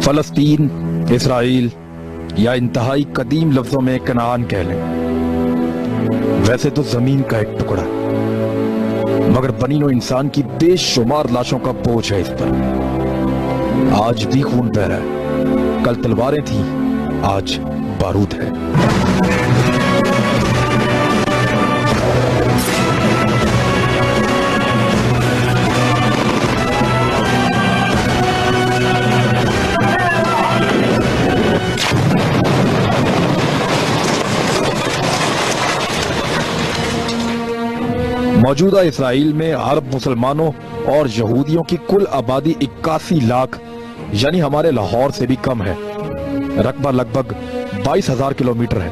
फलस्तीन, Israel या इंतहाई कदीम लफ्जों में कनान कह लें, वैसे तो जमीन का एक टुकड़ा, मगर बनी नो इंसान की बेशुमार लाशों का बोझ है इस पर। आज भी खून बह रहा है, कल तलवारें थी, आज बारूद है। मौजूदा इसराइल में अरब मुसलमानों और यहूदियों की कुल आबादी 81 लाख यानी हमारे लाहौर से भी कम है। रकबा लगभग 22,000 किलोमीटर है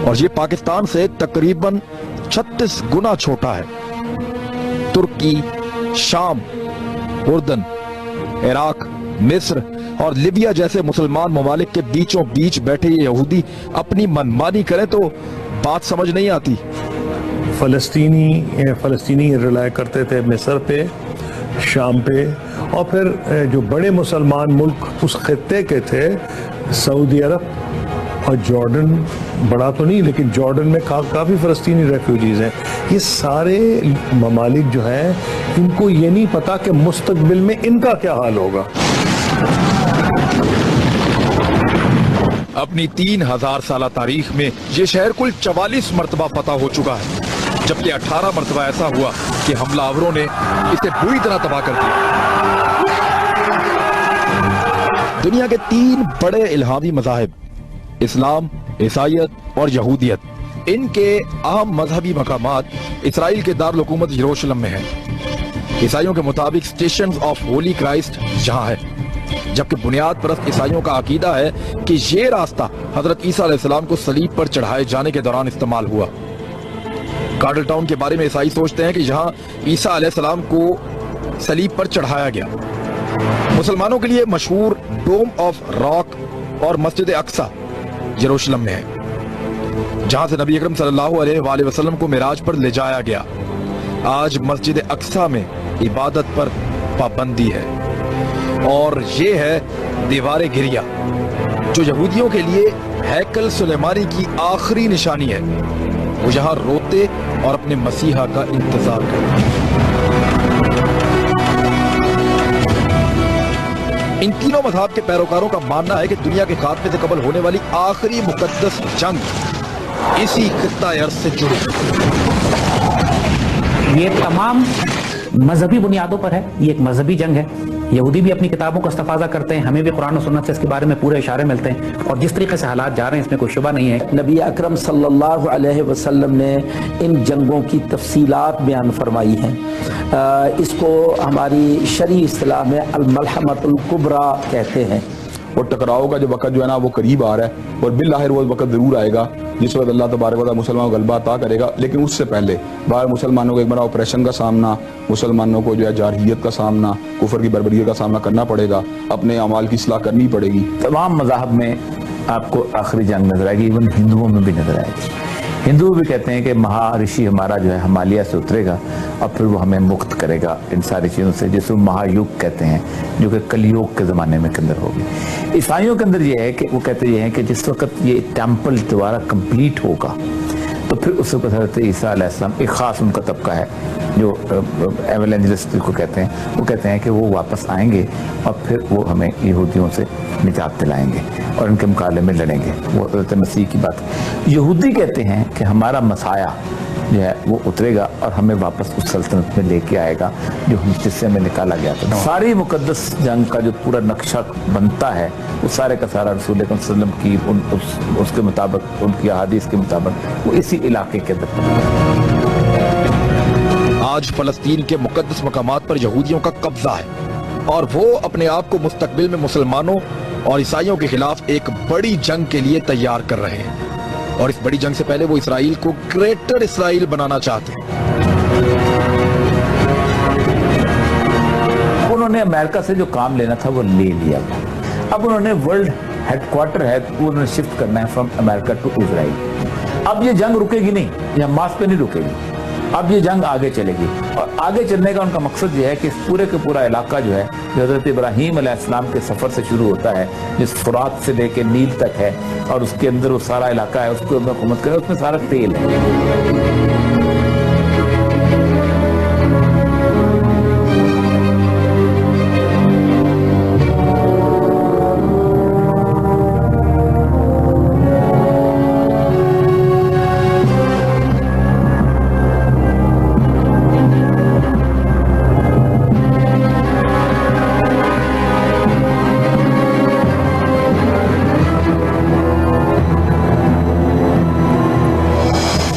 और ये पाकिस्तान से तकरीबन 36 गुना छोटा है। तुर्की, शाम, उर्दन, इराक, मिस्र और लिबिया जैसे मुसलमान ममालिक के बीचों बीच बैठे ये यहूदी अपनी मनमानी करें तो बात समझ नहीं आती। फलस्तीनी रिलाय करते थे मिस्र पे, शाम पे, और फिर जो बड़े मुसलमान मुल्क उस खित्ते के थे, सऊदी अरब और जॉर्डन, बड़ा तो नहीं लेकिन जॉर्डन में काफ़ी फ़लस्तीनी रेफ्यूजीज़ हैं। ये सारे ममालिक जो हैं इनको ये नहीं पता कि मुस्तकबिल में इनका क्या हाल होगा। अपनी 3000 साल तारीख में ये शहर कुल 44 मरतबा फतह हो चुका है, जबकि 18 मरतबा ऐसा हुआ कि हमलावरों ने इसे बुरी तरह तबाह कर दिया। दुनिया के 3 बड़े इल्हामी मज़ाहिब, इस्लाम, ईसाईयत और यहूदियत, इनके अहम मजहबी मकामात इसराइल के दारुल हुकूमत यरूशलेम में है। ईसाइयों के मुताबिक स्टेशन ऑफ होली क्राइस्ट यहाँ है, जबकि बुनियाद परस्त ईसाइयों का अकीदा है कि ये रास्ता हजरत ईसा अलैहिस्सलाम को सलीब पर चढ़ाए जाने के दौरान इस्तेमाल हुआ। कार्डल टाउन के बारे में ईसाई सोचते हैं कि यहाँ ईसा अलैहिस्सलाम को सलीब पर चढ़ाया गया। मुसलमानों के लिए मशहूर डोम ऑफ रॉक और मस्जिद अक्सा यरूशलेम में है, जहां से नबी अकरम सल्लल्लाहु अलैहि वसल्लम को मिराज पर ले जाया गया। आज मस्जिद अक्सा में इबादत पर पाबंदी है और ये है दीवार गिरिया, जो यहूदियों के लिए हैकल सुलेमानी की आखिरी निशानी है। वो यहाँ रोते और अपने मसीहा का इंतजार करते हैं। इन तीनों मज़हब के पैरोकारों का मानना है कि दुनिया के खात्मे से कबल होने वाली आखिरी मुकद्दस जंग इसी खित्ता अर्ज़ से जुड़ी। ये तमाम मजहबी बुनियादों पर है, ये एक मजहबी जंग है। यहूदी भी अपनी किताबों का इस्तेफादा करते हैं, हमें भी कुरान और सुन्नत से इसके बारे में पूरे इशारे मिलते हैं, और जिस तरीके से हालात जा रहे हैं इसमें कोई शुबा नहीं है। नबी अकरम सल्लल्लाहु अलैहि वसल्लम ने इन जंगों की तफसीलात बयान फरमाई हैं। इसको हमारी शरई इस्तिलाह में अल-मलहमतुल कुबरा कहते हैं। और टकराव का जो वक़्त जो है ना वो करीब आ रहा है, और बिल्लाहिर वो वक़्त ज़रूर आएगा जिस वक्त अल्लाह तबारक व तआला मुसलमानों को गलबा अता करेगा। लेकिन उससे पहले बाहर मुसलमानों को एक बड़ा ऑपरेशन का सामना, मुसलमानों को जो है जारहियत का सामना, कुफर की बर्बरियत का सामना करना पड़ेगा, अपने अमाल की इस्लाह करनी पड़ेगी। तमाम मज़ाहब में आपको आखिरी जंग नजर आएगी, इवन हिंदुओं में भी नजर आएगी। हिंदू भी कहते हैं कि महाऋषि हमारा जो है हिमालय से उतरेगा और फिर वो हमें मुक्त करेगा इन सारी चीज़ों से, जिसे महायुग कहते हैं, जो कि कलयुग के ज़माने में के अंदर होगी। ईसाइयों के अंदर ये है कि वो कहते ये हैं कि जिस वक्त ये टेम्पल दोबारा कंप्लीट होगा तो फिर उस वक्त हज़रत ईसा अलैहिस्सलाम, एक ख़ास उनका तबका है जो एवेंजलिस्ट को कहते हैं, वो कहते हैं कि वो वापस आएंगे और फिर वो हमें यहूदियों से निजात दिलाएंगे और इनके मुकाबले में लड़ेंगे। वो हज़रत मसीह की बात। यहूदी कहते हैं कि हमारा मसाया जो है वो उतरेगा और हमें वापस उस सल्तनत में लेके आएगा जो जिससे हमें निकाला गया था। सारी मुकद्दस जंग का जो पूरा नक्शा बनता है वो सारे का सारा रसूल अकरम सल्लल्लाहु अलैहि वसल्लम की उसके मुताबिक, उनकी अहादीस के मुताबिक वो इसी इलाके के अंदर। आज फलस्तीन के मुकद्दस मकामात पर यहूदियों का कब्जा है और वो अपने आप को मुस्तकबिल में मुसलमानों और ईसाइयों के खिलाफ एक बड़ी जंग के लिए तैयार कर रहे हैं, और इस बड़ी जंग से पहले वो इसराइल को ग्रेटर इसराइल बनाना चाहते हैं। उन्होंने अमेरिका से जो काम लेना था वो ले लिया। अब उन्होंने वर्ल्ड हेडक्वार्टर है वो उन्होंने शिफ्ट करना है फ्रॉम अमेरिका टू इजराइल। अब ये जंग रुकेगी नहीं, ये हमास पे नहीं रुकेगी, اب یہ جنگ آگے چلے گی اور آگے چلنے کا ان کا مقصد یہ ہے کہ اس پورے کے پورا علاقہ جو ہے جو حضرت ابراہیم علیہ السلام کے سفر سے شروع ہوتا ہے، جس فرات سے لے کے نیل تک ہے اور اس کے اندر وہ سارا علاقہ ہے، اس کو حکومت کرے، اس میں سارا تیل ہے۔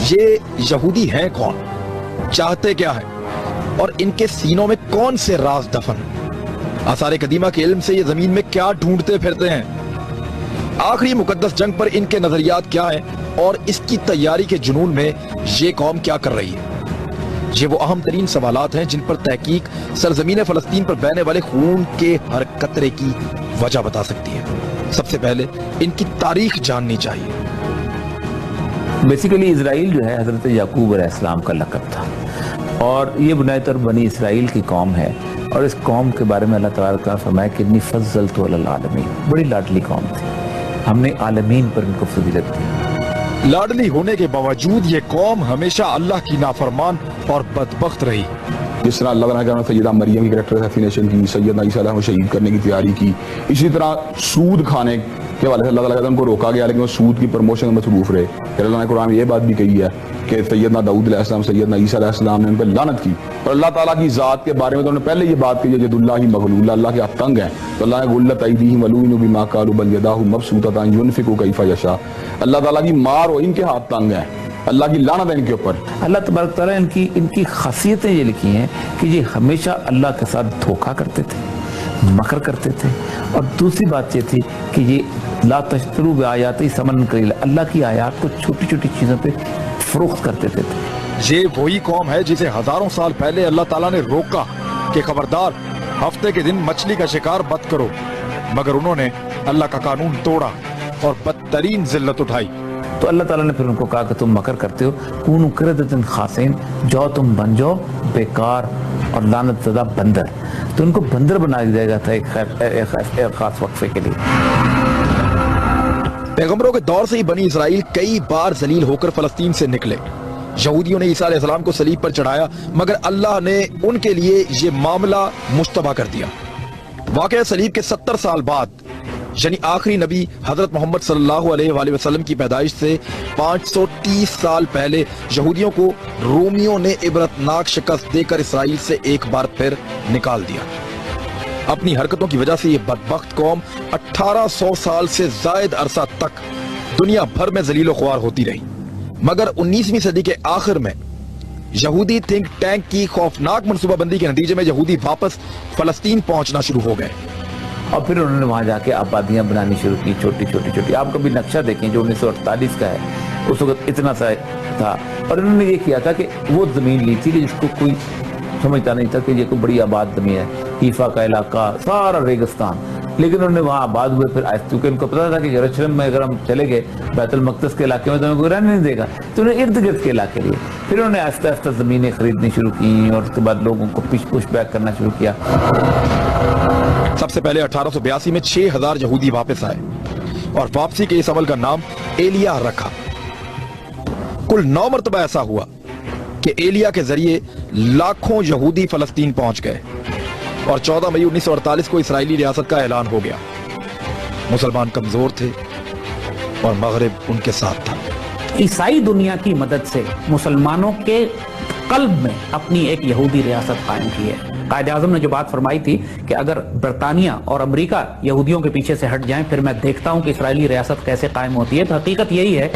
یہ یہودی ہیں کون، چاہتے کیا ہیں، اور ان کے سینوں میں کون سے راز دفن؟ آثار قدیمہ کے علم سے یہ زمین میں کیا ڈھونڈتے پھرتے ہیں؟ آخری مقدس جنگ پر ان کے نظریات کیا ہیں اور اس کی تیاری کے جنون میں یہ قوم کیا کر رہی ہے؟ یہ وہ اہم ترین سوالات ہیں جن پر تحقیق سرزمین فلسطین پر بہنے والے خون کے ہر قطرے کی وجہ بتا سکتی ہے۔ سب سے پہلے ان کی تاریخ جاننی چاہیے۔ بیسیکلی اسرائیل جو ہے حضرت یعقوب علیہ السلام کا لقب تھا، اور یہ بنیادی طور بنی اسرائیل کی قوم ہے، اور اس قوم کے بارے میں اللہ تبارک نے فرمایا کہ انی فضلت علی العالمین، بڑی لاڈلی قوم تھی، ہم نے عالمین پر ان کو فضیلت دی۔ لاڈلی ہونے کے باوجود یہ قوم ہمیشہ اللہ کی نافرمان اور بدبخت رہی۔ جس طرح اللہ تعالیٰ نے سیدہ مریم کی کریکٹر اسیسینیشن کی، سیدنا عیسیٰ علیہ السلام کو شہید کرنے کی تیاری کی، اسی طرح سود کھانے کے والے سے اللہ تعالیٰ ان کو روکا گیا، لیکن وہ سود کی پروموشن میں مصروف رہے۔ پھر اللہ نے قرآن میں یہ بات بھی کہی ہے کہ سیدنا داؤد علیہ السلام، سیدنا عیسیٰ علیہ السلام نے ان پہ لعنت کی، اور اللہ تعالیٰ کی ذات کے بارے میں تو انہوں نے پہلے یہ بات کہی ہے جد اللہ مغلول، اللہ کے ہاتھ تنگ ہیں، تو اللہ نے غلت ایدیہم ولعنوا بما قالوا بل یداہ مبسوطتان ینفق کیف یشاء، اللہ تعالیٰ کی مار ہو، ان کے ہاتھ تنگ ہیں، اللہ کی لعنت ہے ان کے اوپر۔ اللہ تبارک تعالیٰ ان کی خاصیتیں یہ لکھی ہیں کہ یہ ہمیشہ اللہ کے ساتھ دھوکہ کرتے تھے، مکر کرتے تھے، اور دوسری بات یہ تھی کہ یہ لا تشتروا بآیاتی ثمنا قلیلا، اللہ کی آیات کو چھوٹی چھوٹی چیزوں پہ فروخت کرتے تھے۔ یہ وہی قوم ہے جسے ہزاروں سال پہلے اللہ تعالیٰ نے روکا کہ خبردار ہفتے کے دن مچھلی کا شکار مت کرو، مگر انہوں نے اللہ کا قانون توڑا اور بدترین ذلت اٹھائی۔ تو اللہ تعالیٰ نے پھر ان کو کہا کہ تم مکر کرتے ہو، کونوا قردۃ خاسئین، جاؤ تم بن جاؤ بیکار اور لعنت زدہ بندر۔ تو ان کو بندر بنا دیا گیا تھا ایک خاص وقفے کے لیے۔ پیغمبروں کے دور سے ہی بنی اسرائیل کئی بار ذلیل ہو کر فلسطین سے نکلے۔ یہودیوں نے عیسیٰ علیہ السلام کو صلیب پر چڑھایا، مگر اللہ نے ان کے لیے یہ معاملہ مشتبہ کر دیا۔ واقعہ صلیب کے 70 سال بعد، یعنی آخری نبی حضرت محمد صلی اللہ علیہ وآلہ وسلم کی پیدائش سے 530 سال پہلے، یہودیوں کو رومیوں نے عبرتناک شکست دے کر اسرائیل سے ایک بار پھر نکال دیا۔ اپنی حرکتوں کی وجہ سے یہ بدبخت قوم 1800 سال سے زائد عرصہ تک دنیا بھر میں ذلیل و خوار ہوتی رہی، مگر 19ویں صدی کے آخر میں یہودی تھنک ٹینک کی خوفناک منصوبہ بندی کے نتیجے میں یہودی واپس فلسطین پہنچنا شروع ہو گئے، اور پھر انہوں نے وہاں جا کے آبادیاں بنانی شروع کی، چھوٹی چھوٹی۔ آپ کبھی نقشہ دیکھیں جو 1948 کا ہے، اس وقت اتنا سا تھا، اور انہوں نے یہ کیا تھا کہ وہ زمین لی تھی کہ جس کو کوئی سمجھتا نہیں تھا کہ یہ کوئی بڑی آباد زمین ہے، حیفا کا علاقہ، سارا ریگستان، لیکن انہوں نے وہاں آباد ہوئے۔ پھر کیونکہ ان کو پتا تھا کہ یروشلم میں اگر ہم چلے گئے بیت المقدس کے علاقے میں تو ہمیں کوئی رہنے نہیں دے گا، تو انہوں نے ارد گرد کے علاقے لیے۔ پھر انہوں نے آہستہ آہستہ زمینیں خریدنی شروع کی، اور اس کے بعد لوگوں کو پش بیک کرنا شروع کیا۔ سب سے پہلے 1882 میں 6000 یہودی واپس آئے، اور واپسی کے اس عمل کا نام ایلیا رکھا۔ کل 9 مرتبہ ایسا ہوا کہ ایلیا کے ذریعے لاکھوں یہودی فلسطین پہنچ گئے، اور 14 مئی 1948 کو اسرائیلی ریاست کا اعلان ہو گیا۔ مسلمان کمزور تھے اور مغرب ان کے ساتھ تھا۔ عیسائی دنیا کی مدد سے مسلمانوں کے قلب میں اپنی ایک یہودی ریاست قائم کی ہے۔ قائد اعظم نے جو بات فرمائی تھی کہ اگر برطانیہ اور امریکہ یہودیوں کے پیچھے سے ہٹ جائیں پھر میں دیکھتا ہوں کہ اسرائیلی ریاست کیسے قائم ہوتی ہے، تو حقیقت یہی ہے۔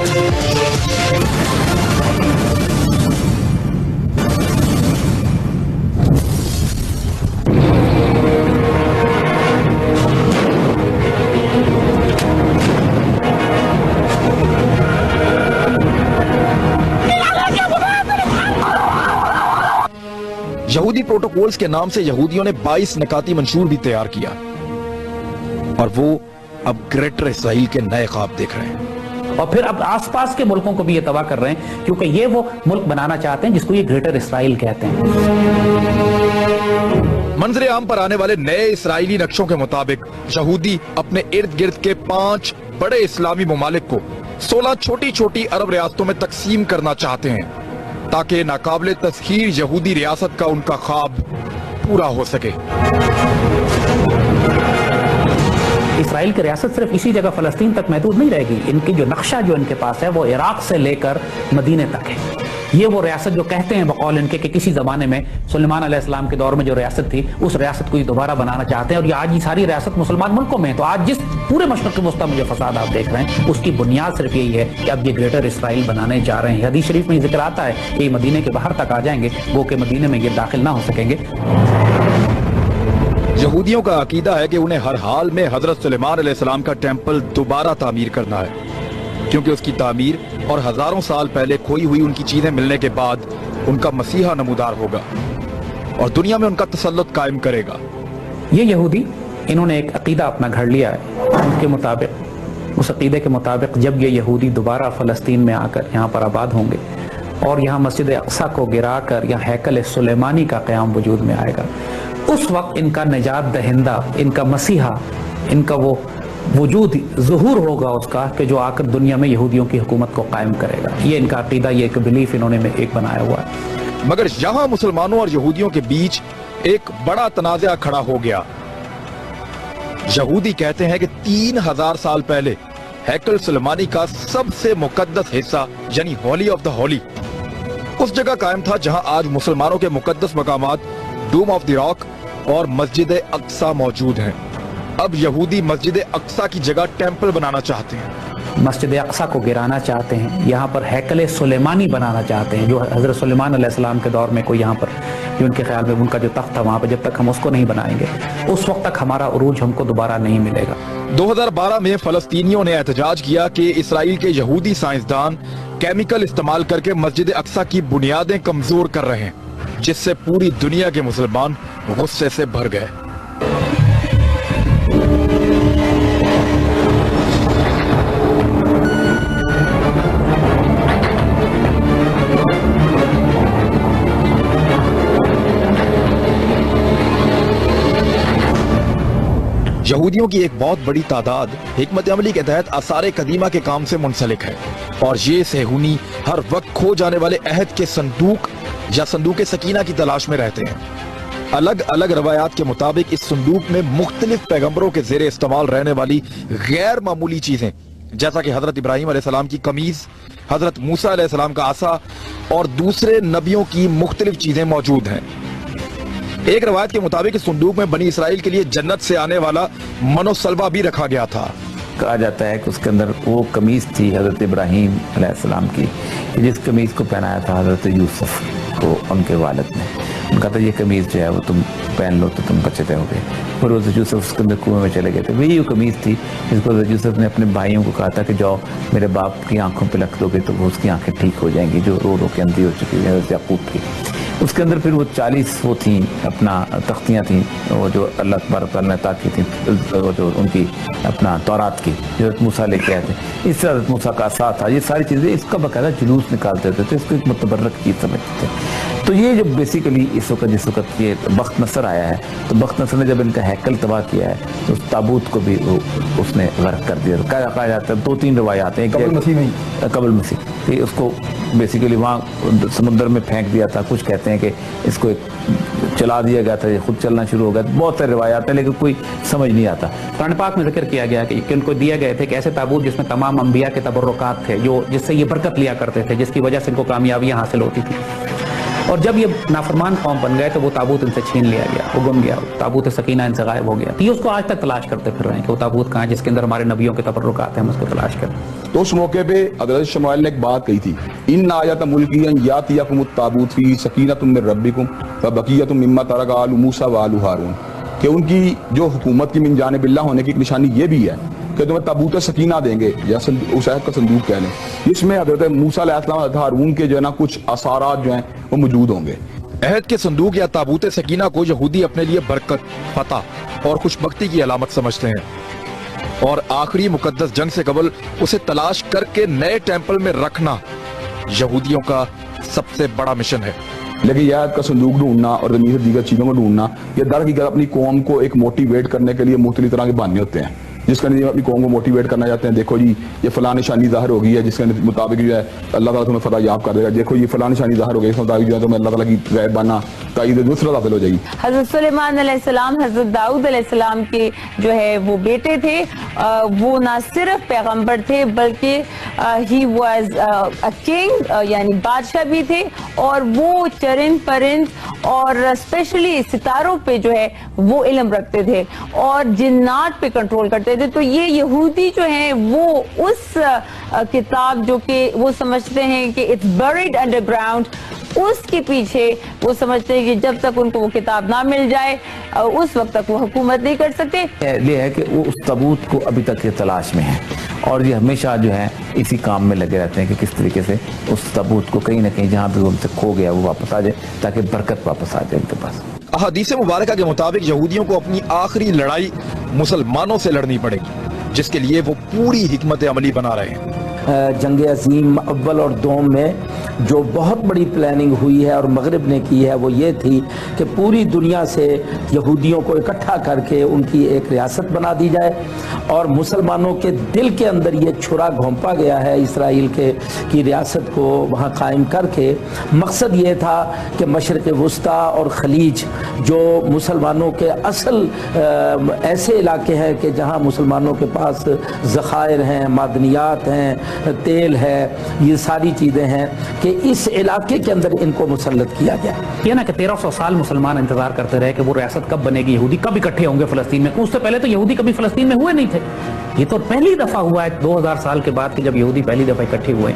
یہودی پروٹوکولز کے نام سے یہودیوں نے 22 نکاتی منشور بھی تیار کیا، اور وہ اب گریٹر اسرائیل کے نئے خواب دیکھ رہے ہیں۔ और फिर अब आसपास के मुल्कों को भी ये तबाह कर रहे हैं, क्योंकि ये वो मुल्क बनाना चाहते हैं जिसको ये ग्रेटर इसराइल कहते हैं। मंजरे आम पर आने वाले नए इसराइली नक्शों के मुताबिक यहूदी अपने इर्द गिर्द के 5 बड़े इस्लामी ममालिक को 16 छोटी छोटी अरब रियासतों में तकसीम करना चाहते हैं, ताकि नाकाबिले तस्खीर यहूदी रियासत का उनका ख्वाब पूरा हो सके। इसराइल की रियासत सिर्फ इसी जगह फलस्तीन तक महदूद नहीं रहेगी। इनकी जो नक्शा जो इनके पास है वो इराक से लेकर मदीने तक है। ये वो रियासत जो कहते हैं बकौल इनके कि किसी जमाने में सुलेमान अलैहिस्सलाम के दौर में जो रियासत थी उस रियासत को ही दोबारा बनाना चाहते हैं। और ये आज ये सारी रियासत मुसलमान मुल्कों में है। तो आज जिस पूरे मशरक़ वस्ता में जो फसाद आप देख रहे हैं उसकी बुनियाद सिर्फ यही है कि अब ये ग्रेटर इसराइल बनाने जा रहे हैं। हदीस शरीफ में जिक्र आता है कि ये मदीने के बाहर तक आ जाएंगे, वो कि मदीने में ये दाखिल ना हो सकेंगे। यहूदियों का अकीदा है कि उन्हें हर हाल में हजरत सुलेमान अलैहिस्सलाम का टेंपल दोबारा तामीर करना है, क्योंकि उसकी तामीर और हजारों साल पहले खोई हुई उनकी चीजें मिलने के बाद उनका मसीहा नमूदार होगा और दुनिया में उनका तसल्लुत कायम करेगा। ये यहूदी इन्होंने एक अकीदा अपना घर लिया है। उनके मुताबिक, उस अकीदे के मुताबिक जब ये यहूदी दोबारा फ़लस्तीन में आकर यहाँ पर आबाद होंगे और यहाँ मस्जिद अक्सा को गिरा कर यहाँ हैकल सुलेमानी का क़याम वजूद में आएगा, उस वक्त इनका निजात दहिंदा, इनका मसीहा, इनका वो वजूद ज़ुहूर होगा उसका कि जो आकर दुनिया में यहूदियों की हुकूमत को कायम करेगा। ये इनका अकीदा, ये एक बिलीफ इन्होंने एक बनाया हुआ है। मगर यहाँ मुसलमानों और यहूदियों के बीच एक बड़ा तनाज़ा खड़ा हो गया। यहूदी कहते हैं कि 3000 साल पहले हैकल सुलेमानी का सबसे मुकद्दस हिस्सा यानी हॉली ऑफ द हॉली उस जगह कायम था जहां आज मुसलमानों के मुकद्दस मकामात डूम ऑफ द रॉक और मस्जिद अक्सा मौजूद हैं। अब यहूदी मस्जिद अक्सा की जगह टेंपल बनाना चाहते हैं, मस्जिद अक्सा को गिराना चाहते हैं, यहाँ पर हैकल सुलेमानी बनाना चाहते हैं जो हजरत सुलेमान अलैहिस्सलाम के दौर में कोई यहाँ पर जो उनके ख्याल में उनका जो तख्त था वहाँ पर जब तक हम उसको नहीं बनाएंगे उस वक्त तक हमारा उरूज हमको दोबारा नहीं मिलेगा। 2012 में फलस्तीनियों ने एहतजाज किया कि इसराइल के यहूदी साइंसदान केमिकल इस्तेमाल करके मस्जिद अक्सा की बुनियादें कमजोर कर रहे हैं, जिससे पूरी दुनिया के मुसलमान गुस्से से भर गए। यहूदियों की एक बहुत बड़ी तादाद हिकमत अमली के तहत आसारे कदीमा के काम से मुंसलिक है और ये सेहूनी हर वक्त खो जाने वाले अहद के संदूक या संदूक सकीना की तलाश में रहते हैं। अलग अलग रवायात के मुताबिक इस संदूक में मुख्तलिफ पैगंबरों के ज़ेरे इस्तेमाल रहने वाली गैर मामूली चीजें जैसा कि हजरत इब्राहिम अलैहिस्सलाम की कमीज, हजरत मूसा अलैहिस्सलाम का आसा और दूसरे नबियों की मुख्तलिफ चीजें मौजूद हैं। एक रवायत के मुताबिक इस संदूक में बनी इसराइल के लिए जन्नत से आने वाला मनोसलवा भी रखा गया था। कहा जाता है कि उसके अंदर वो कमीज थी हजरत इब्राहिम अलैहिस्सलाम की, जिस कमीज को पहनाया था हजरत यूसुफ को उनके वालिद ने। उनका तो ये कमीज जो है वो तुम पहन लो तो तुम बचे रहोगे। फिर हजरत यूसुफ उसके अंदर कुएं में चले गए थे। वही वो कमीज थी जिसको हजरत यूसुफ ने अपने भाइयों को कहा था कि जाओ मेरे बाप की आंखों पे रख दोगे तो उसकी आंखें ठीक हो जाएंगी, जो रो रो के अंधी हो चुकी है हजरत याकूब की। उसके अंदर फिर वो 40 वो थी अपना तख्तियाँ थी वो जो अल्लाह तबारक तआला ने अता की थी, वो जो उनकी अपना तौरात की जो मूसा लेके आए थे। इस तरह मूसा का आसा था, ये सारी चीज़ें इसका बाकायदा जुलूस निकालते थे, इसको एक मुतबर्रक चीज़ समझते थे। तो ये जब बेसिकली इस वक्त जिस वक्त ये बख्त नसर आया है तो बख्त नसर ने जब इनका हैकल तबाह किया है तो उस ताबूत को भी वो उसने गर्क कर दिया। कहा जाता है 2-3 रवायात हैं, कबल मसीह नहीं, कबल मसीह कि उसको बेसिकली वहाँ समुद्र में फेंक दिया था। कुछ कहते हैं कि इसको चला दिया गया था, ये खुद चलना शुरू हो गया। बहुत सारे रवायात हैं लेकिन कोई समझ नहीं आता। कुरान पाक में जिक्र किया गया कि उनको दिए गए थे कि ऐसे ताबूत जिसमें तमाम अंबिया के तबर्रुकात थे, जो जिससे ये बरकत लिया करते थे, जिसकी वजह से इनको कामयाबियां हासिल होती थी। और जब ये नाफरमान कौम बन गए तो वो ताबूत इनसे छीन लिया गया, वो गुम गया, ताबूत सकीना इनसे गायब हो गया। तो ये उसको आज तक तलाश करते फिर रहे हैं कि वो ताबूत कहाँ है जिसके अंदर हमारे नबियों के तबर्रुकात हैं, हम उसको तलाश करें। तो उस मौके पे हज़रत शमुएल ने एक बात कही थी, इन आयत मुल्की यातियकुमुत ताबूत फी सकीनतुम मिर रब्बिकुम व बकियतुम मिम्मा तरका आलु मूसा व आलु हारून, कि उनकी जो हुकूमत की मिन जानिबिल्लाह होने की एक निशानी ये भी है कि तुम्हें ताबूत सकीना देंगे या उस आयत का संदूक कह लें, इसमें हज़रत मूसा अलैहिस्सलाम हज़रत हारून के जो है ना कुछ आसारात जो हैं वो मौजूद होंगे। अहद के संदूक या ताबूत सकीना को यहूदी अपने लिए बरकत, फतह और खुशबख्ती की अलामत समझते हैं। और आखिरी मुकद्दस जंग से कबल उसे तलाश करके नए टेंपल में रखना यहूदियों का सबसे बड़ा मिशन है। लेकिन याद का संदूक ढूंढना और ज़मीन से दीगर चीज़ों को ढूंढना, ये दर हकीकत अपनी कौम को एक मोटिवेट करने के लिए मुख्तलिफ तरह के बहाने होते हैं, जिसका नहीं अपनी कौम को मोटिवेट करना चाहते हैं। देखो जी ये फलां निशानी ज़ाहिर हो गई है, जिसके मुताबिक जो है अल्लाह ताला तुम्हें फतह याब कर देगा। देखो ये फलां निशानी ज़ाहिर हो गई, इसके मुताबिक जो है तुम्हें अल्लाह ताला की गैबाना ताईद नुसरत हासिल हो जाएगी। हज़रत सुलेमान अलैहिस्सलाम हज़रत दाऊद अलैहिस्सलाम के जो है वो बेटे थे, वो ना सिर्फ पैगंबर थे बल्कि ही वाज अ किंग, यानी बादशाह भी थे, और वो चरिंद परिंद और स्पेशली सितारों पे जो है वो इल्म रखते थे और जिन्नात पे कंट्रोल करते थे। तो ये यहूदी जो है वो उस किताब जो कि वो समझते हैं कि इट्स बरीड अंडरग्राउंड, उसके पीछे वो समझते हैं कि जब तक उनको वो किताब ना मिल जाए उस वक्त तक वो हुकूमत नहीं कर सकते। ये है कि वो उस तबूत को अभी तक के तलाश में है और ये हमेशा जो है इसी काम में लगे रहते हैं कि किस तरीके से उस तबूत को कहीं ना कहीं जहाँ पे वो उनसे खो गया वो वापस आ जाए, ताकि बरकत वापस आ जाए उनके पास। अहादीस मुबारका के मुताबिक यहूदियों को अपनी आखिरी लड़ाई मुसलमानों से लड़नी पड़ेगी, जिसके लिए वो पूरी हिकमत अमली बना रहे हैं। जंग अजीम अव्वल और दोम में जो बहुत बड़ी प्लानिंग हुई है और मगरिब ने की है वो ये थी कि पूरी दुनिया से यहूदियों को इकट्ठा करके उनकी एक रियासत बना दी जाए और मुसलमानों के दिल के अंदर ये छुरा घोंपा गया है इसराइल की रियासत को वहाँ कायम करके। मकसद ये था कि मशरक़ वस्ता और खलीज जो मुसलमानों के असल ऐसे इलाके हैं कि जहाँ मुसलमानों के पास ज़खायर हैं, मादनियात हैं, तेल है, ये सारी चीज़ें हैं कि इस इलाके के अंदर इनको मुसल्लत किया गया। ये ना कि 1300 साल मुसलमान इंतजार करते रहे कि वो रियासत कब बनेगी, यहूदी कब इकट्ठे होंगे फ़लस्तीन में। उससे पहले तो यहूदी कभी फ़लस्तीन में हुए नहीं थे। ये तो पहली दफ़ा हुआ है 2000 साल के बाद कि जब यहूदी पहली दफ़ा इकट्ठे हुए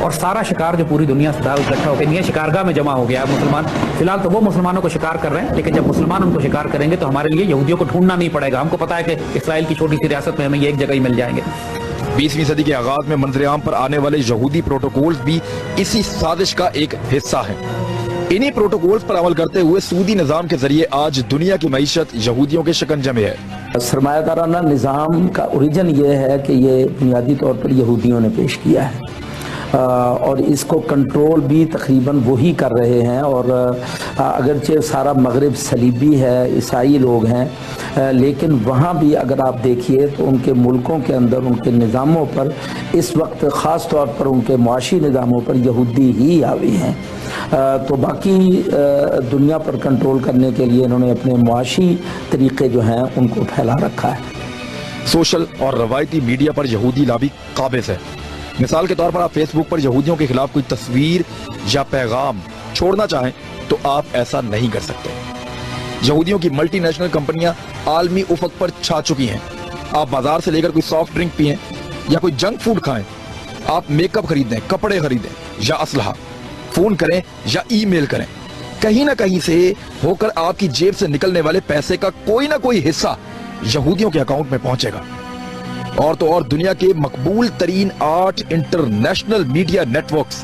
और सारा शिकार जो पूरी दुनिया से था इकट्ठा होकर ये शिकारगाह में जमा हो गया। मुसलमान फिलहाल तो वो मुसलमानों को शिकार कर रहे हैं, लेकिन जब मुसलमान उनको शिकार करेंगे तो हमारे लिए यहूदियों को ढूंढना नहीं पड़ेगा। हमको पता है कि इसराइल की छोटी सी रियासत में हमें ये एक जगह ही मिल जाएंगे। 20वीं सदी के आगाज में मंजर-ए-आम पर आने वाले यहूदी प्रोटोकॉल्स भी इसी साजिश का एक हिस्सा हैं। इन्हीं प्रोटोकॉल्स पर अमल करते हुए सूदी निजाम के जरिए आज दुनिया की मईशत यहूदियों के शिकंजे में है। सरमायादाराना निज़ाम का ओरिजिन ये है कि ये बुनियादी तौर पर यहूदियों ने पेश किया है और इसको कंट्रोल भी तकरीबन वही कर रहे हैं। और अगरचे सारा मगरिब सलीबी है, ईसाई लोग हैं, लेकिन वहाँ भी अगर आप देखिए तो उनके मुल्कों के अंदर उनके निज़ामों पर इस वक्त ख़ास तौर पर उनके मुआशी निज़ामों पर यहूदी ही हावी हैं। तो बाकी दुनिया पर कंट्रोल करने के लिए इन्होंने अपने मुआशी तरीक़े जो हैं उनको फैला रखा है। सोशल और रवायती मीडिया पर यहूदी लाबी काबिज है। मिसाल के तौर पर आप फेसबुक पर यहूदियों के खिलाफ कोई तस्वीर या पैगाम छोड़ना चाहें तो आप ऐसा नहीं कर सकते। यहूदियों की मल्टीनेशनल कंपनियां आलमी उफक पर छा चुकी हैं। आप बाजार से लेकर कोई सॉफ्ट ड्रिंक पिएं या कोई जंक फूड खाएं, आप मेकअप खरीदें, कपड़े खरीदें या असलहा, फोन करें या ईमेल करें, कहीं ना कहीं से होकर आपकी जेब से निकलने वाले पैसे का कोई ना कोई हिस्सा यहूदियों के अकाउंट में पहुंचेगा। और तो और दुनिया के मकबूल तरीन 8 इंटरनेशनल मीडिया नेटवर्क्स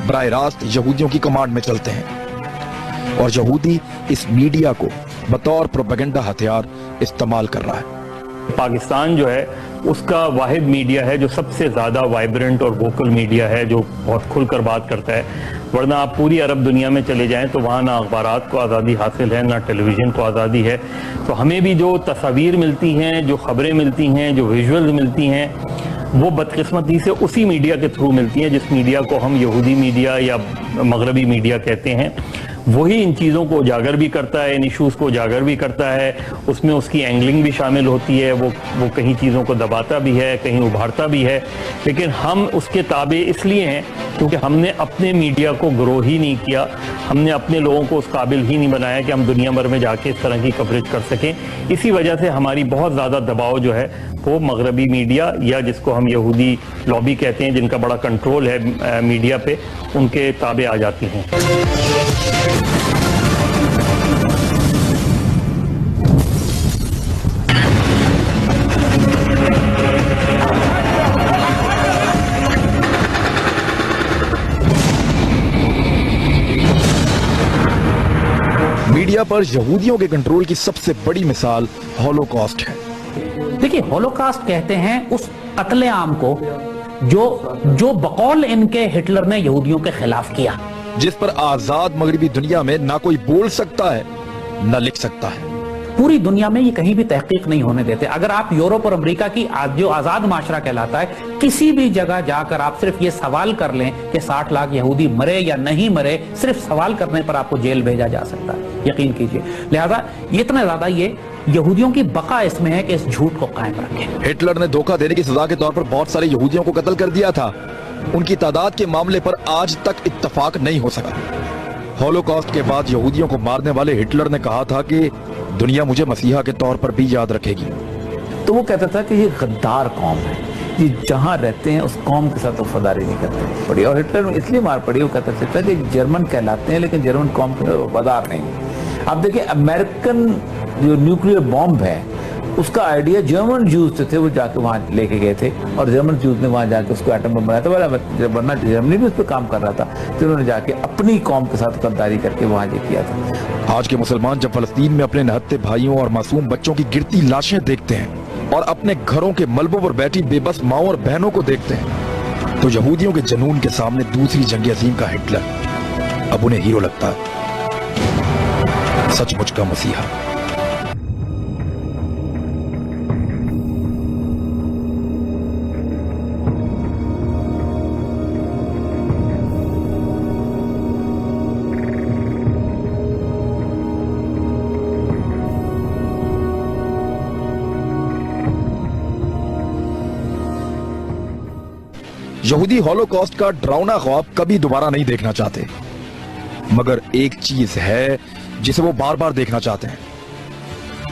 बराह रास्त यहूदियों की कमांड में चलते हैं और यहूदी इस मीडिया को बतौर प्रोपेगेंडा हथियार इस्तेमाल कर रहा है। पाकिस्तान जो है उसका वाहिद मीडिया है जो सबसे ज़्यादा वाइब्रेंट और वोकल मीडिया है, जो बहुत खुलकर बात करता है। वरना आप पूरी अरब दुनिया में चले जाएं तो वहाँ ना अखबारात को आज़ादी हासिल है, ना टेलीविज़न को आज़ादी है। तो हमें भी जो तस्वीर मिलती हैं, जो ख़बरें मिलती हैं, जो विजुअल्स मिलती हैं, वो बदकिस्मती से उसी मीडिया के थ्रू मिलती हैं जिस मीडिया को हम यहूदी मीडिया या मगरबी मीडिया कहते हैं। वही इन चीज़ों को उजागर भी करता है, इन इशूज़ को उजागर भी करता है, उसमें उसकी एंगलिंग भी शामिल होती है। वो कहीं चीज़ों को दबाता भी है, कहीं उभारता भी है, लेकिन हम उसके ताबे इसलिए हैं क्योंकि हमने अपने मीडिया को ग्रो ही नहीं किया, हमने अपने लोगों को उस काबिल ही नहीं बनाया कि हम दुनिया भर में जाके इस तरह की कवरेज कर सकें। इसी वजह से हमारी बहुत ज़्यादा दबाव जो है वो मगरबी मीडिया या जिसको हम यहूदी लॉबी कहते हैं, जिनका बड़ा कंट्रोल है मीडिया पे, उनके ताबे आ जाती हैं। मीडिया पर यहूदियों के कंट्रोल की सबसे बड़ी मिसाल हॉलोकॉस्ट है। देखिए देखिए, होलोकॉस्ट कहते हैं उस कत्लेआम को जो बकौल इनके हिटलर ने यहूदियों के खिलाफ किया, जिस पर आजाद मगरबी दुनिया में ना कोई बोल सकता है न लिख सकता है। पूरी दुनिया में ये कहीं भी तहकीक नहीं होने देते। अगर आप यूरोप और अमेरिका की जो आजाद माशरा कहलाता है, किसी भी जगह जाकर आप सिर्फ ये सवाल कर लें कि 60 लाख यहूदी मरे या नहीं मरे, सिर्फ सवाल करने पर आपको जेल भेजा जा सकता है, यकीन कीजिए। लिहाजा इतना ज्यादा ये यहूदियों की बका इसमें है कि इस झूठ को कायम रखें। हिटलर ने धोखा देने की सजा के तौर पर बहुत सारे यहूदियों को कत्ल कर दिया था। उनकी तादाद के मामले पर आज तक इत्तफाक नहीं हो सका। हॉलोकॉस्ट के बाद यहूदियों को मारने वाले हिटलर ने कहा था कि दुनिया मुझे मसीहा के तौर पर भी याद रखेगी। तो वो कहता था कि ये गद्दार कौम है, ये जहां रहते हैं उस कौम के साथ वफादारी नहीं करते पड़ी। और हिटलर में इसलिए मार पड़ी, वो कहता था कि जर्मन कहलाते हैं लेकिन जर्मन कौम के वफादार नहीं। आप देखिए, अमेरिकन जो न्यूक्लियर बॉम्ब है उसका आइडिया जर्मन जूस थे, वो जाके वहां लेके गए थे और जर्मन जूस ने वहां जाके उसको एटम बम बनाया था। वरना जर्मनी भी उस पर काम कर रहा था, तो उन्होंने जाके अपनी कौम के साथ गद्दारी करके वहां ये किया था। आज के मुसलमान जब फलस्तीन में अपने नहत्ते भाइयों और मासूम बच्चों की गिरती लाशें देखते हैं और अपने घरों के मलबों पर बैठी बेबस माओं और बहनों को देखते हैं, तो यहूदियों के जनून के सामने दूसरी जंग अजीम का हिटलर अब उन्हें हीरो लगता है, सचमुच का मसीहा। यहूदी हॉलोकॉस्ट का डरावना ख्वाब कभी दोबारा नहीं देखना चाहते, मगर एक चीज है जिसे वो बार बार देखना चाहते हैं,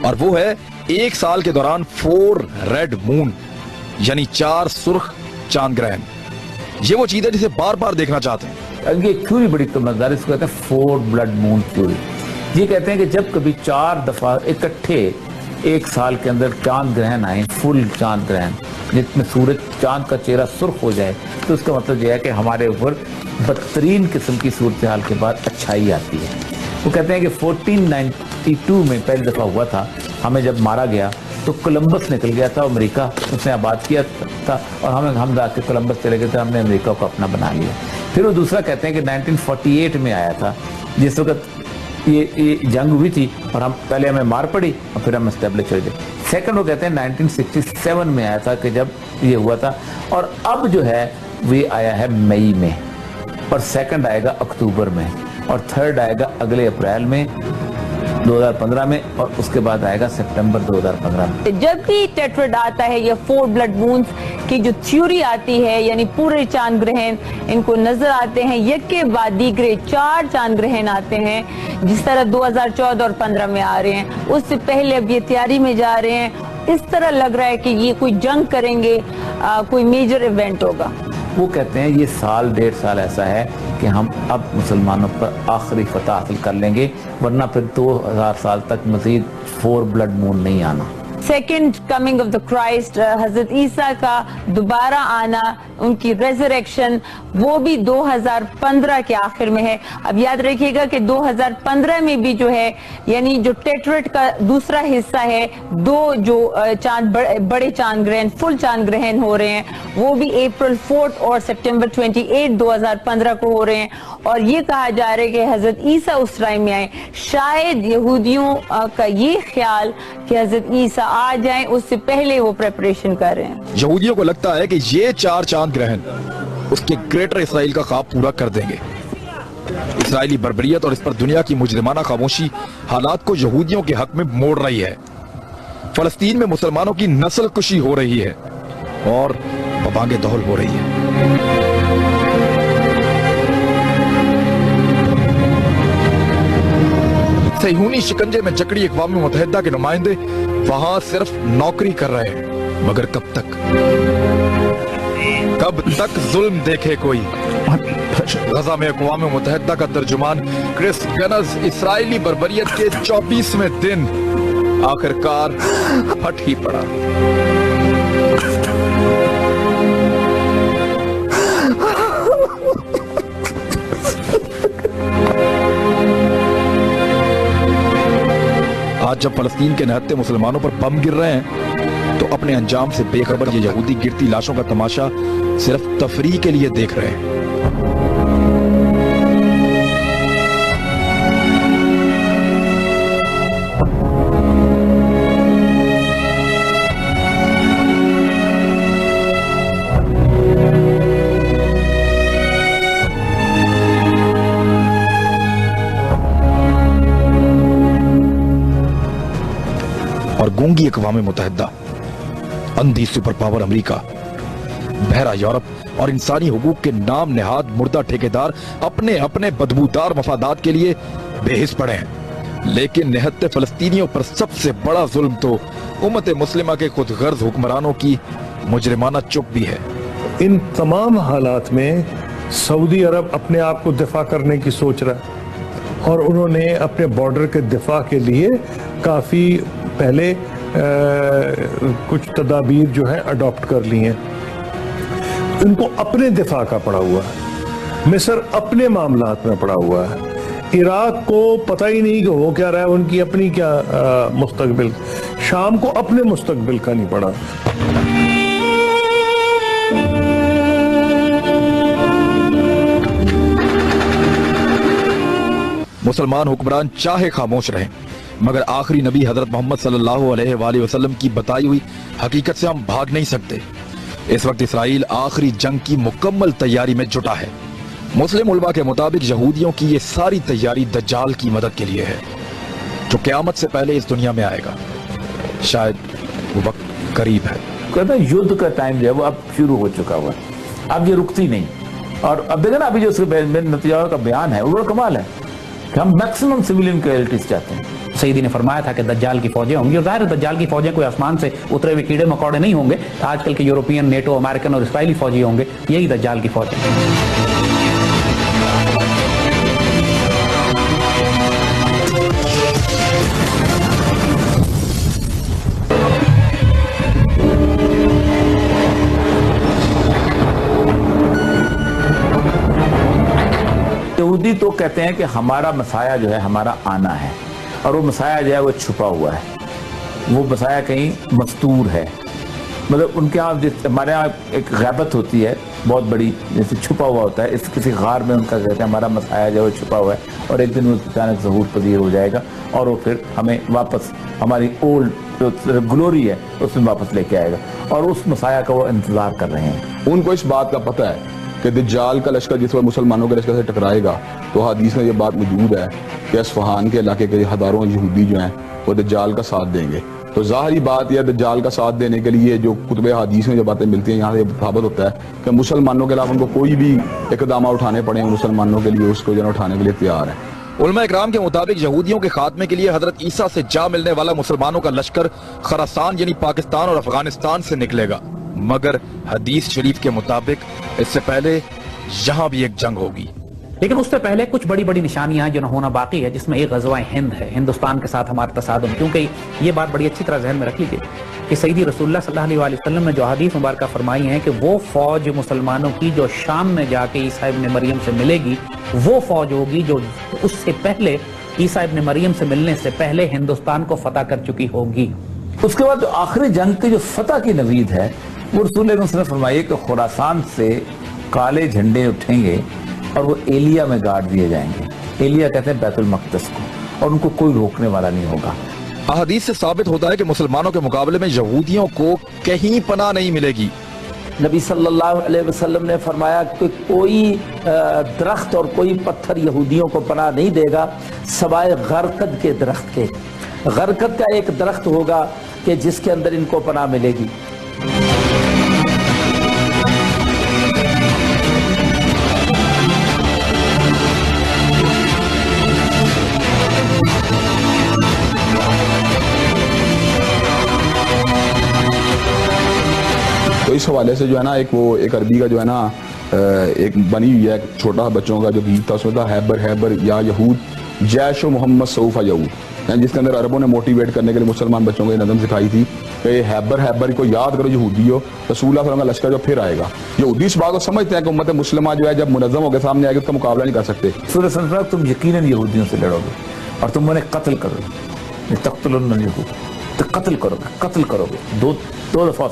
और वो है एक साल के दौरान 4 रेड मून, यानी 4 सुर्ख चांद ग्रहण। ये वो चीज है जिसे बार बार देखना चाहते हैं। ये थ्योरी बड़ी समझदार, इसको कहते हैं 4 ब्लड मून थ्योरी। ये कहते हैं कि जब कभी 4 दफा इकट्ठे एक साल के अंदर चांद ग्रहण आए, फुल चांद ग्रहण जिसमें सूरज चांद का चेहरा सुर्ख हो जाए, तो उसका मतलब यह है कि हमारे ऊपर बदतरीन किस्म की सूरत हाल के बाद अच्छाई आती है। वो कहते हैं कि 1492 में पहली दफा हुआ था, हमें जब मारा गया तो कोलंबस निकल गया था अमेरिका, उसने आबाद किया था और हम जाके कोलंबस चले गए थे, हमने अमेरिका को अपना बना लिया। फिर वो दूसरा कहते हैं कि 1948 में आया था, जिस वक्त ये जंग हुई थी और हम पहले हमें मार पड़ी और फिर हम एस्टेब्लिश हो गए। सेकंड वो कहते हैं 1967 में आया था कि जब ये हुआ था, और अब जो है वो आया है मई में, और सेकंड आएगा अक्टूबर में, और थर्ड आएगा अगले अप्रैल में 2015 में, और उसके बाद आएगा सितंबर 2015 में। जब भी टेट्राड आता है, ये 4 ब्लड मून्स की जो थ्योरी आती है, यानी पूरे चांद ग्रहण इनको नजर आते हैं, एक के बाद दीगरे 4 चांद ग्रहण आते हैं, जिस तरह 2014 और 15 में आ रहे हैं। उससे पहले अब ये तैयारी में जा रहे हैं। इस तरह लग रहा है कि ये कोई जंग करेंगे, कोई मेजर इवेंट होगा। वो कहते हैं ये साल 1.5 साल ऐसा है कि हम अब मुसलमानों पर आखिरी फतह हासिल कर लेंगे, वरना फिर 2000 साल तक मजीद 4 ब्लड मून नहीं आना। Second coming of the Christ, हजरत ईसा का दोबारा आना, उनकी रेजरेक्शन, वो भी 2015 के आखिर में है। अब याद रखिएगा कि 2015 में भी जो है, यानी जो टेट्राड का दूसरा हिस्सा है, 2 जो चांद बड़े चांद ग्रहण, फुल चांद ग्रहण हो रहे हैं, वो भी अप्रैल 4 और सितंबर 28 2015 को हो रहे हैं। और ये कहा जा रहा है कि हजरत ईसा उस टाइम में आए। शायद यहूदियों का ये ख्याल कि हजरत ईसा आ जाएं, उससे पहले वो प्रेपरेशन कर रहे हैं। यहूदियों को लगता है कि ये 4 चांद ग्रहण उसके ग्रेटर इसराइल का ख्वाब पूरा कर देंगे। इसराइली बर्बरियत और इस पर दुनिया की मुजरिमाना खामोशी हालात को यहूदियों के हक में मोड़ रही है। फलस्तीन में मुसलमानों की नस्ल कुशी हो रही है और बबांगे दौल हो रही है। सहीहूनी शिकंजे में जकड़ी अक़वाम मुत्तहिदा के नुमाइंदे वहां सिर्फ नौकरी कर रहे हैं, मगर कब तक जुल्म देखे कोई। गजा में अक़वाम मुत्तहिदा का तर्जुमान क्रिस गनर्स इसराइली बर्बरियत के 24वें दिन आखिरकार फट ही पड़ा। आज जब फलस्तीन के निहत्ते मुसलमानों पर बम गिर रहे हैं, तो अपने अंजाम से बेखबर ये यहूदी गिरती लाशों का तमाशा सिर्फ तफरीह के लिए देख रहे हैं। और गूंगी अक़वाम मुत्तहिदा, अंधी सुपर पावर अमेरिका, बहरा यूरोप और इंसानी हुकूक के नाम नेहाद मुर्दा ठेकेदार अपने अपने बदबूदार मफादात के लिए बेहिस पड़े हैं। लेकिन निहत्ते फलस्तीनियों पर सबसे बड़ा जुल्म तो उम्मत मुस्लिमा के खुद गर्ज हुक्मरानों की मुजरिमाना चुप भी है। इन तमाम हालात में सऊदी अरब अपने आप को दिफा करने की सोच रहा है और उन्होंने अपने बॉर्डर के दिफा के लिए काफ़ी पहले कुछ तदाबीर जो है अडॉप्ट कर ली हैं। इनको अपने दिफा का पड़ा हुआ है, मिस्र अपने मामलात में पड़ा हुआ है, इराक को पता ही नहीं कि हो क्या रहा है, उनकी अपनी क्या मुस्तकबिल, शाम को अपने मुस्तकबिल का नहीं पड़ा। मुसलमान हुक्मरान चाहे खामोश रहें, मगर आखिरी नबी हजरत मोहम्मद सल्लल्लाहु अलैहि वसल्लम की बताई हुई हकीकत से हम भाग नहीं सकते। इस वक्त इसराइल आखिरी जंग की मुकम्मल तैयारी में जुटा है। मुस्लिम उलमा के मुताबिक यहूदियों की ये सारी तैयारी दज्जाल की मदद के लिए है, जो क़यामत से पहले इस दुनिया में आएगा। शायद वो वक्त करीब है। कहते हैं युद्ध का टाइम जो है वो अब शुरू हो चुका हुआ है, अब ये रुकती नहीं। और अब देखो ना, अभी जो उसके नतीजा का बयान है वो बड़ा कमाल है कि हम मैक्सिमम सिविलियन कैजुअल्टीज चाहते हैं। सईदी ने फरमाया था कि दज्जाल की फौजें होंगी, और जाहिर है दज्जाल की फौजें कोई आसमान से उतरे हुए कीड़े मकोड़े नहीं होंगे। आजकल के यूरोपियन, नेटो, अमेरिकन और इसराइली फौजी होंगे, यही दज्जाल की फौजें। यहूदी तो कहते हैं कि हमारा मसाया जो है हमारा आना है, और वो मसाया जो है वो छुपा हुआ है, वो मसाया कहीं मस्तूर है। मतलब उनके यहाँ हमारे यहाँ एक गैबत होती है बहुत बड़ी, जैसे छुपा हुआ होता है, इस किसी गार में उनका कहते हैं हमारा मसाया जो है वो छुपा हुआ है, और एक दिन वो अचानक ज़हूर पजीर हो जाएगा और वो फिर हमें वापस हमारी ओल्ड जो ग्लोरी है उसमें वापस लेके आएगा, और उस मसाया का वो इंतजार कर रहे हैं। उनको इस बात का पता है कि दज्जाल का लश्कर जिस वक्त मुसलमानों के लश्कर से टकराएगा तो हदीस में ये बात मौजूद है कि असफहान के इलाके के हजारों यहूदी जो हैं वो दज्जाल का साथ देंगे। तो ज़ाहिरी बात यह दज्जाल का साथ देने के लिए जो कुतुब हदीस में जो बातें मिलती हैं, यहाँ से साबित होता है कि मुसलमानों के अलावा उनको कोई भी इक़दाम उठाने पड़े मुसलमानों के लिए, उसको जो उठाने के लिए तैयार है। उलमा इकराम के मुताबिक यहूदियों के खात्मे के लिए हजरत ईसा से जा मिलने वाला मुसलमानों का लश्कर खरासान यानी पाकिस्तान और अफगानिस्तान से निकलेगा, मगर हदीस शरीफ के मुताबिक इससे पहले यहाँ भी एक जंग होगी। लेकिन उससे पहले कुछ बड़ी बड़ी निशानियां जो न होना बाकी है, जिसमें एक गज़वा हिंद है, हिंदुस्तान के साथ हमारा तसादुम। क्योंकि ये बात बड़ी अच्छी तरह जहन में रख लीजिए कि सैयदी रसूलुल्लाह सल्लल्लाहु अलैहि वसल्लम ने जो हदीस मुबारक फरमाई है कि वो फौज मुसलमानों की जो शाम में जाके ईसा इब्न मरियम से मिलेगी, वो फौज होगी जो उससे पहले ईसा इब्न मरियम से मिलने से पहले हिंदुस्तान को फतह कर चुकी होगी। उसके बाद जो आखिरी जंग की जो फतह की नवीद है वो रसूल ने फरमाई कि खुरासान से काले झंडे उठेंगे और वो एलिया में गाड़ दिए जाएंगे। एलिया कहते हैं बैतुल मक़दस को, और उनको कोई रोकने वाला नहीं होगा। अहदीस से साबित होता है कि मुसलमानों के मुकाबले में यहूदियों को कहीं पनाह नहीं मिलेगी। नबी सल्लल्लाहु अलैहि वसल्लम ने फरमाया कि कोई दरख्त और कोई पत्थर यहूदियों को पनाह नहीं देगा सवाए गरकद के दरख्त के। गरकद का एक दरख्त होगा कि जिसके अंदर इनको पनाह मिलेगी। तो इस हवाले से जो है ना एक अरबी का जो है ना एक बनी हुई है छोटा बच्चों का जो गीत था, उसमें था हैबर हैबर या यहूद जैशो मोहम्मद सऊफा यहूद, जिसके अंदर अरबों ने मोटिवेट करने के लिए मुसलमान बच्चों को ये नज़म सिखाई थी कि हैबर हैबर को याद करो यहूदी हो, रसूलुल्लाह सल्लल्लाहु अलैहि वसल्लम का लश्कर जो फिर आएगा। यहूदी इस बात को समझते हैं कि उम्मत मुस्लिमा जो है जब मुनज़्ज़म होकर सामने आएगी उसका मुकाबला नहीं कर सकते। सूरह सल्लल्लाहु तुम यकीनन यहूदियों से लड़ोगे और तुम उन्हें कत्ल करोगे, तक़्तुलुन यहूद। तो कत्ल करोगे। दो दफा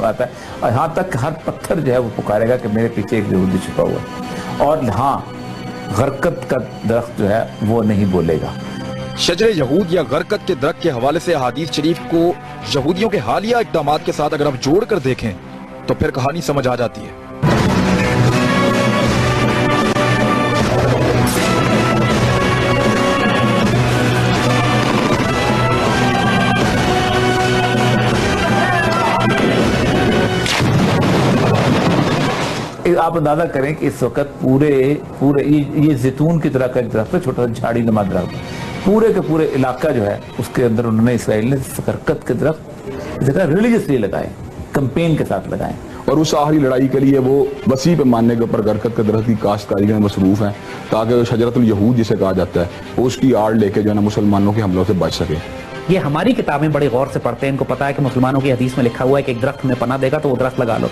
आता है, और यहाँ तक हर पत्थर जो है वो पुकारेगा कि मेरे पीछे एक यहूदी छुपा हुआ है। और हाँ, गरकत का दरख्त जो है वो नहीं बोलेगा। शजरे यहूद या गरकत के दरख्त के हवाले से हदीस शरीफ को यहूदियों के हालिया इक़दामात के साथ अगर हम जोड़ कर देखें तो फिर कहानी समझ आ जाती है। आप अंदाजा करें कि इस वक्त पूरे ये जैतून की तरह का एक दरख्त है, छोटा सा झाड़ी नुमा दरख्त, पूरे के पूरे इलाका जो है उसके अंदर उन्होंने इसराइल ने गरकत के दरख्त रिलीजियसली लगाए, कैंपेन के साथ लगाए। और उस आखिरी लड़ाई के लिए वो वसी पैमाने के ऊपर गरकत के दरख्त की काश्तकारी में मसरूफ हैं, ताकि शजरतुल यहूद जिसे कहा जाता है वो उसकी आड़ लेके जो है ना मुसलमानों के हमलों से बच सके। ये हमारी किताबें बड़े गौर से पढ़ते हैं, इनको पता है कि मुसलमानों की हदीस में लिखा हुआ है कि एक दरख्त में पनाह देगा तो वो दरख्त लगा लो।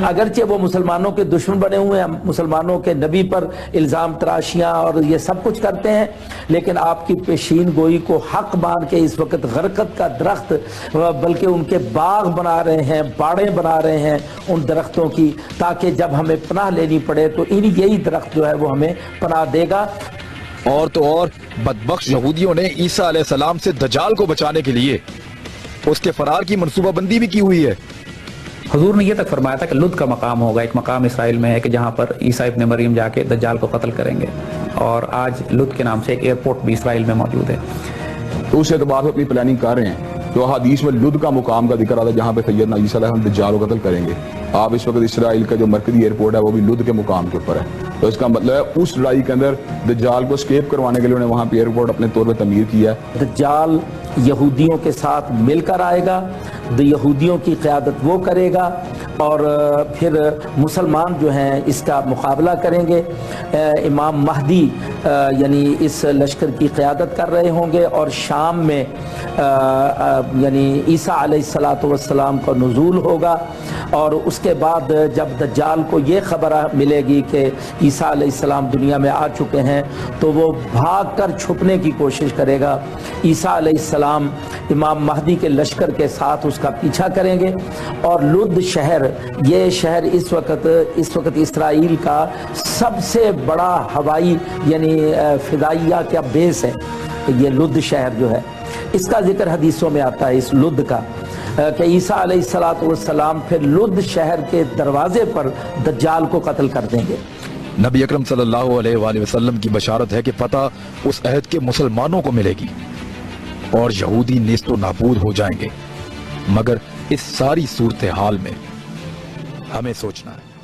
अगरचे वो मुसलमानों के दुश्मन बने हुए हैं, मुसलमानों के नबी पर इल्ज़ाम तराशियाँ और ये सब कुछ करते हैं, लेकिन आपकी पेशीन गोई को हक मान के इस वक्त गरकत का दरख्त, बल्कि उनके बाग बना रहे हैं, बाड़े बना रहे हैं उन दरख्तों की, ताकि जब हमें पनाह लेनी पड़े तो यही दरख्त जो है वो हमें पनाह देगा। और तो और बदबख्श यहूदियों ने ईसा अलैहिस्सलाम से दज्जाल को बचाने के लिए उसके फरार की मंसूबाबंदी भी की हुई है। हुजूर ने ये तक फरमाया था कि लुद का मकाम होगा, एक मकाम इसराइल में है कि जहाँ पर ईसा इब्न मरियम जाके दज्जाल को कत्ल करेंगे, और आज लुद के नाम से एक एयरपोर्ट भी इसराइल में मौजूद है। तो उस एतबार से अपनी प्लानिंग कर रहे हैं। तो हदीस में लुद का मुकाम का जिक्र आता है जहाँ पे सैयदना ईसा दज्जाल को कत्ल करेंगे। आप इस वक्त इसराइल का जो मरकजी एयरपोर्ट है वो भी लुद के मुकाम के ऊपर है। तो इसका मतलब है उस लड़ाई के अंदर दज्जाल को स्केप करवाने के लिए उन्होंने वहाँ पे एयरपोर्ट अपने तौर पर तमीर किया है। दज्जाल यहूदियों के साथ मिलकर आएगा, यहूदियों की क़यादत वो करेगा, और फिर मुसलमान जो हैं इसका मुकाबला करेंगे। इमाम महदी यानी इस लश्कर की क़यादत कर रहे होंगे, और शाम में यानी ईसा अलैहिस्सलातु वस्सलाम का नुज़ूल होगा। और उसके बाद जब दज्जाल को ये खबर मिलेगी कि ईसा अलैहिस्सलाम दुनिया में आ चुके हैं, तो वो भाग कर छुपने की कोशिश करेगा। ईसा अलैहिस्सलाम इमाम महदी के लश्कर के साथ उसका पीछा करेंगे, और लुद शहर, ये शहर इस वक्त इसराइल का सबसे बड़ा हवाई यानी फिदाइया का बेस है। ये लुद शहर जो है, इसका जिक्र हदीसों में आता है इस लुद का, कि ईसा अलैहिस्सलातु वस्सलाम फिर लुद शहर के दरवाजे पर दज्जाल को कत्ल कर देंगे। नबी अकरम सल्लल्लाहु अलैहि वसल्लम की बशारत है कि फतह उस अहद के मुसलमानों को मिलेगी और यहूदी नेस्तो नाबूद हो जाएंगे। मगर इस सारी सूरत हाल में हमें सोचना है।